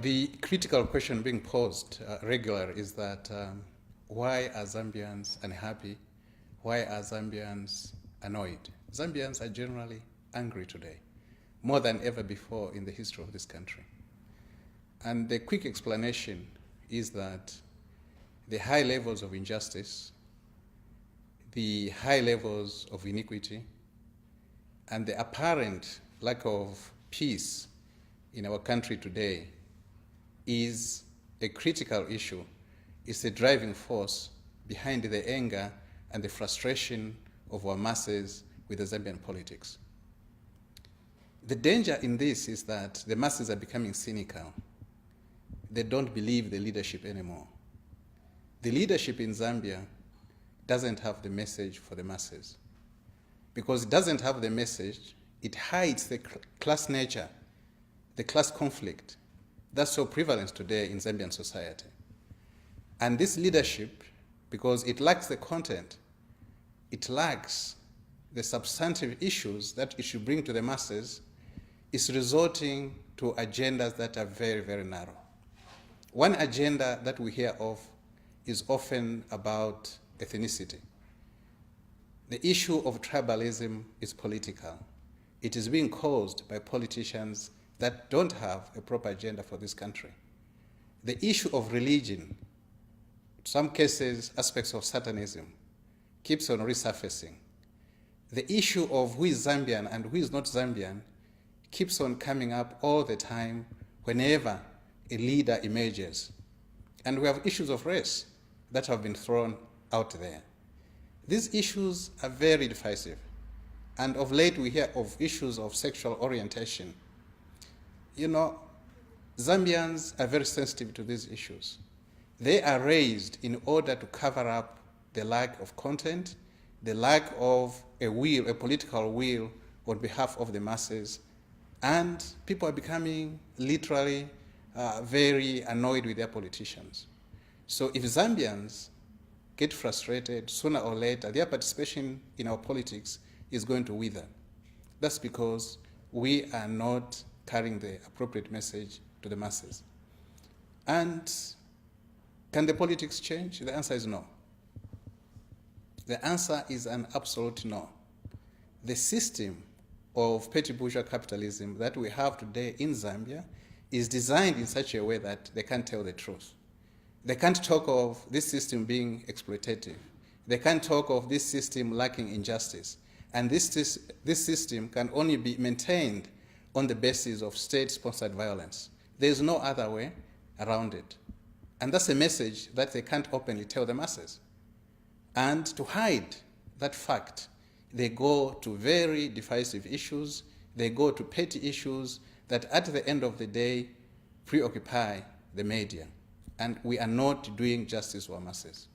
The critical question being posed regularly is that why are Zambians unhappy? Why are Zambians annoyed? Zambians are generally angry today, more than ever before in the history of this country. And the quick explanation is that the high levels of injustice, the high levels of iniquity, and the apparent lack of peace in our country today is a critical issue. It's a driving force behind the anger and the frustration of our masses with the Zambian politics. The danger in this is that the masses are becoming cynical. They don't believe the leadership anymore. The leadership in Zambia doesn't have the message for the masses. Because it doesn't have the message, it hides the class nature, the class conflict that's so prevalent today in Zambian society. And this leadership, because it lacks the content, it lacks the substantive issues that it should bring to the masses, is resorting to agendas that are very, very narrow. One agenda that we hear of is often about ethnicity. The issue of tribalism is political. It is being caused by politicians that don't have a proper agenda for this country. The issue of religion, in some cases aspects of Satanism, keeps on resurfacing. The issue of who is Zambian and who is not Zambian keeps on coming up all the time whenever a leader emerges. And we have issues of race that have been thrown out there. These issues are very divisive. And of late we hear of issues of sexual orientation. You know, Zambians are very sensitive to these issues. They are raised in order to cover up the lack of content, the lack of a will, a political will on behalf of the masses, and people are becoming literally very annoyed with their politicians. So if Zambians get frustrated, sooner or later, their participation in our politics is going to wither. That's because we are not carrying the appropriate message to the masses. And can the politics change? The answer is no. The answer is an absolute no. The system of petty bourgeois capitalism that we have today in Zambia is designed in such a way that they can't tell the truth. They can't talk of this system being exploitative. They can't talk of this system lacking injustice. And this system can only be maintained on the basis of state-sponsored violence. There's no other way around it. And that's a message that they can't openly tell the masses. And to hide that fact, they go to very divisive issues, they go to petty issues that at the end of the day preoccupy the media. And we are not doing justice to our masses.